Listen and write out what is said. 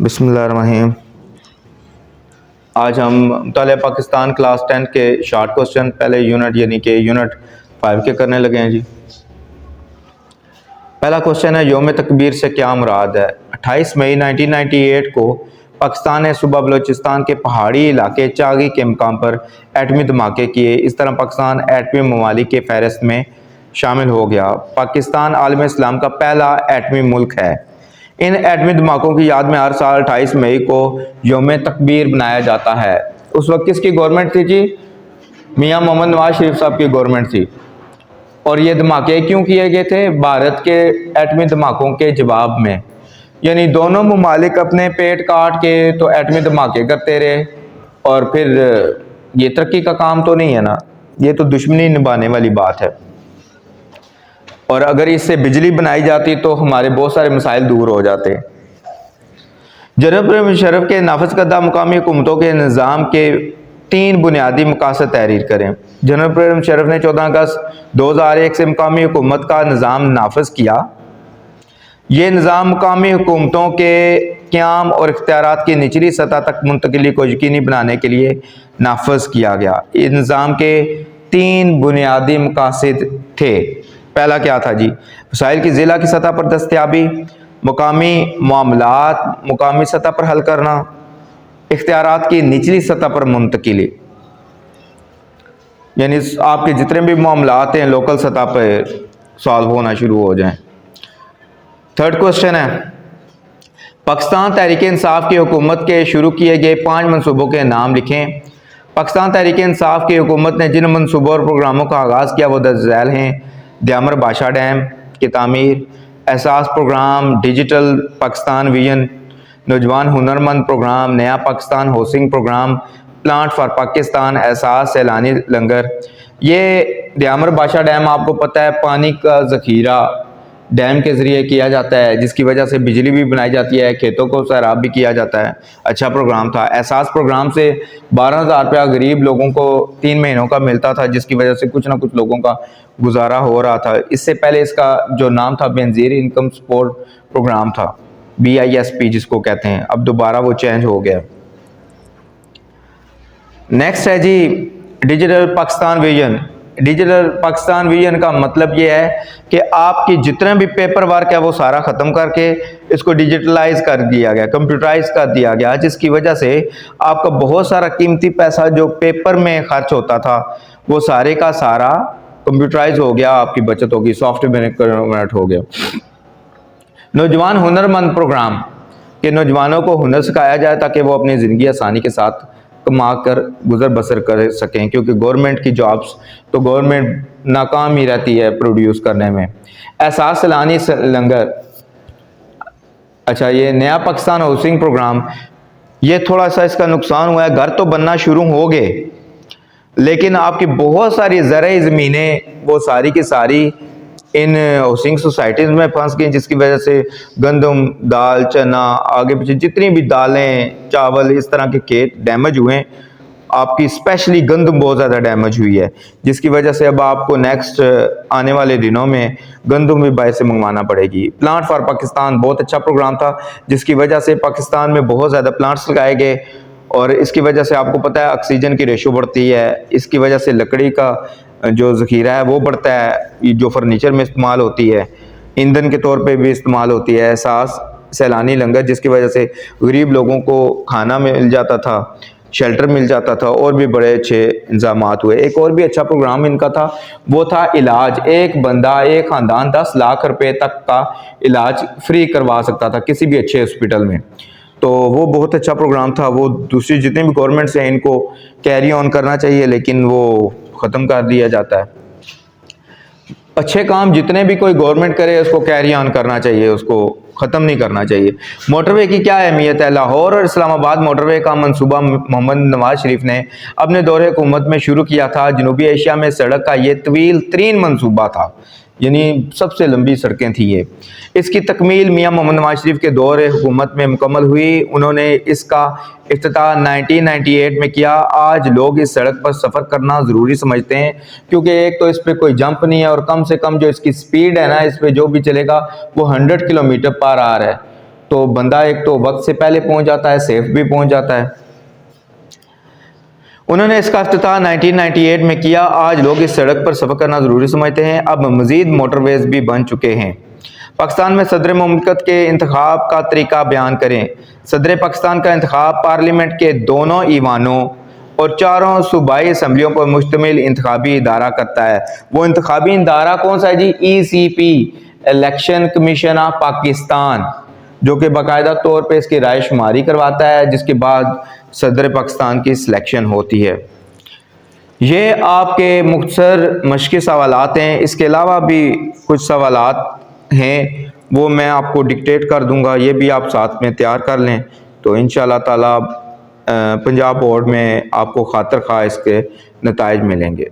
बिस्मिल्लाहिर्रहमानिर्रहीम। आज हम मुतालिया पाकिस्तान क्लास 10 के शॉर्ट क्वेश्चन पहले यूनिट यानी कि यूनिट 5 के करने लगे हैं जी। पहला क्वेश्चन है, यौम तकबीर से क्या मुराद है। 28 मई 1998 को पाकिस्तान ने सूबा बलोचिस्तान के पहाड़ी इलाके चागी के मकाम पर एटमी धमाके किए। इस तरह पाकिस्तान एटमी ममालिक के फहरिस्त में शामिल हो गया। पाकिस्तान आलम इस्लाम का पहला एटमी मुल्क है। इन एटमी धमाकों की याद में हर साल 28 मई को यौम तकबीर मनाया जाता है। उस वक्त किसकी गवर्नमेंट थी जी? मियां मोहम्मद नवाज शरीफ साहब की गवर्नमेंट थी। और ये धमाके क्यों किए गए थे? भारत के एटमी धमाकों के जवाब में। यानी दोनों ममालिक अपने पेट काट के तो एटमी धमाके करते रहे, और फिर ये तरक्की का काम तो नहीं है ना, ये तो दुश्मनी निभाने वाली बात है। और अगर इससे बिजली बनाई जाती तो हमारे बहुत सारे मसाइल दूर हो जाते। जनरल मुशर्रफ के नाफिज करदा मुकामी हुकूमतों के निज़ाम के 3 बुनियादी मकासद तहरीर करें। जनरल मुशर्रफ ने 14 अगस्त 2001 से मुकामी हुकूमत का निज़ाम नाफिज किया। ये निज़ाम मुकामी हुकूमतों के क़याम और इख्तियारात की निचली सतह तक मुंतकिली को यकीनी बनाने के लिए नाफिज किया गया। इस निज़ाम के 3 बुनियादी मकासद थे। पहला क्या था जी? वसाइल की ज़िला की सतह पर दस्तयाबी, मुकामी मामलात मुकामी सतह पर हल करना, इख्तियारात की निचली सतह पर मुंतकिली, यानी आपके जितने भी मामलात हैं लोकल सतह पर सॉल्व होना शुरू हो जाएं। थर्ड क्वेश्चन है, पाकिस्तान तहरीक इंसाफ की हुकूमत के शुरू किए गए 5 मनसूबों के नाम लिखें। पाकिस्तान तहरीक इंसाफ की हुकूमत ने जिन मनसूबों और प्रोग्रामों का आगाज़ किया वो दर्ज हैं: दियामर बादशाह डैम की तामीर, एहसास प्रोग्राम, डिजिटल पाकिस्तान विजन, नौजवान हुनरमंद प्रोग्राम, नया Pakistan housing programme, plant for Pakistan, Ehsaas सैलानी लंगर। ये दियामर बादशाह डैम आपको पता है पानी का ज़ख़ीरा डैम के ज़रिए किया जाता है, जिसकी वजह से बिजली भी बनाई जाती है, खेतों को सैराब भी किया जाता है। अच्छा प्रोग्राम था। एहसास प्रोग्राम से 12,000 रुपया गरीब लोगों को 3 महीनों का मिलता था, जिसकी वजह से कुछ ना कुछ लोगों का गुजारा हो रहा था। इससे पहले इसका जो नाम था बेनज़ीर इनकम सपोर्ट प्रोग्राम था, BISP जिसको कहते हैं। अब दोबारा वो चेंज हो गया। नेक्स्ट है जी digital Pakistan vision. Digital Pakistan vision का मतलब ये है कि आपकी जितने भी पेपर वर्क है वो सारा ख़त्म करके इसको डिजिटलाइज कर दिया गया, कंप्यूटराइज कर दिया गया, जिसकी वजह से आपका बहुत सारा कीमती पैसा जो पेपर में खर्च होता था वो सारे का सारा कंप्यूटराइज हो गया, आपकी बचत होगी, सॉफ्टवेयर में कन्वर्ट हो गया। नौजवान हुनरमंद प्रोग्राम के नौजवानों को हुनर सिखाया जाए ताकि वो अपनी ज़िंदगी आसानी के साथ कमा कर गुजर बसर कर सकें, क्योंकि गवर्नमेंट की जॉब्स तो गवर्नमेंट नाकाम ही रहती है प्रोड्यूस करने में। एहसास सैलानी लंगर। अच्छा, ये नया पाकिस्तान हाउसिंग प्रोग्राम, ये थोड़ा सा इसका नुकसान हुआ है। घर तो बनना शुरू हो गए, लेकिन आपकी बहुत सारी ज़राई ज़मीनें वो सारी की सारी इन हाउसिंग सोसाइटीज़ में फंस गई, जिसकी वजह से गंदम, दाल, चना, आगे पीछे जितनी भी दालें, चावल, इस तरह के खेत डैमेज हुए हैं। आपकी स्पेशली गंदम बहुत ज़्यादा डैमेज हुई है, जिसकी वजह से अब आपको नेक्स्ट आने वाले दिनों में गंदम भी बाहर से मंगवाना पड़ेगी। प्लांट फॉर पाकिस्तान बहुत अच्छा प्रोग्राम था, जिसकी वजह से पाकिस्तान में बहुत ज़्यादा प्लांट्स लगाए गए, और इसकी वजह से आपको पता है ऑक्सीजन की रेशो बढ़ती है, इसकी वजह से लकड़ी का जो ज़ख़ीरा है वो बढ़ता है, जो फर्नीचर में इस्तेमाल होती है, ईंधन के तौर पे भी इस्तेमाल होती है। एहसास सैलानी लंगर, जिसकी वजह से गरीब लोगों को खाना मिल जाता था, शेल्टर मिल जाता था, और भी बड़े अच्छे इंतजामात हुए। एक और भी अच्छा प्रोग्राम इनका था, वो था इलाज। एक बंदा, एक ख़ानदान 10 लाख रुपए तक का इलाज फ्री करवा सकता था किसी भी अच्छे हॉस्पिटल में। तो वो बहुत अच्छा प्रोग्राम था। वो दूसरी जितनी भी गवर्नमेंट्स हैं इनको कैरी ऑन करना चाहिए, लेकिन वो ख़त्म कर दिया जाता है। अच्छे काम जितने भी कोई गवर्नमेंट करे उसको कैरी ऑन करना चाहिए, उसको ख़त्म नहीं करना चाहिए। मोटरवे की क्या अहमियत है? लाहौर और इस्लामाबाद मोटरवे का मंसूबा मोहम्मद नवाज शरीफ ने अपने दौरे हुकूमत में शुरू किया था। जनूबी एशिया में सड़क का ये तवील तरीन मंसूबा था, यानी सबसे लंबी सड़कें थी ये। इसकी तकमील मियां मोहम्मद नवाज शरीफ के दौरे हुकूमत में मुकम्मल हुई। उन्होंने इसका इफ्तिताह 1998 में किया। आज लोग इस सड़क पर सफ़र करना ज़रूरी समझते हैं, क्योंकि एक तो इस पर कोई जंप नहीं है, और कम से कम जो इसकी स्पीड है ना, इस पर जो भी चलेगा वो 100 किलोमीटर पर आवर है। तो बंदा एक तो वक्त से पहले पहुंच जाता है, सेफ भी पहुंच जाता है। उन्होंने इसका इफ्तिताह 1998 में किया। आज लोग इस सड़क पर सफ़र करना ज़रूरी समझते हैं। अब मज़ीद मोटरवेज़ भी बन चुके हैं। पाकिस्तान में सदर मुमलकत के इंतखाब का तरीका बयान करें। सदर पाकिस्तान का इंतखाब पार्लियामेंट के दोनों ईवानों और चारों सूबाई असम्बलियों पर मुश्तमिल इंतखाबी इदारा करता है। वो इंतखाबी इदारा कौन सा है जी? ECP, election commission of Pakistan, जो कि बाकायदा तौर पर इसकी राय शुमारी करवाता है, जिसके बाद सदर पाकिस्तान की सिलेक्शन होती है। ये आपके मुख्तसर मशक़ी सवालात हैं। इसके अलावा भी कुछ सवालात हैं, वो मैं आपको डिक्टेट कर दूंगा, ये भी आप साथ में तैयार कर लें, तो इंशाअल्लाह ताला पंजाब बोर्ड में आपको खातिर खा इसके नताइज मिलेंगे।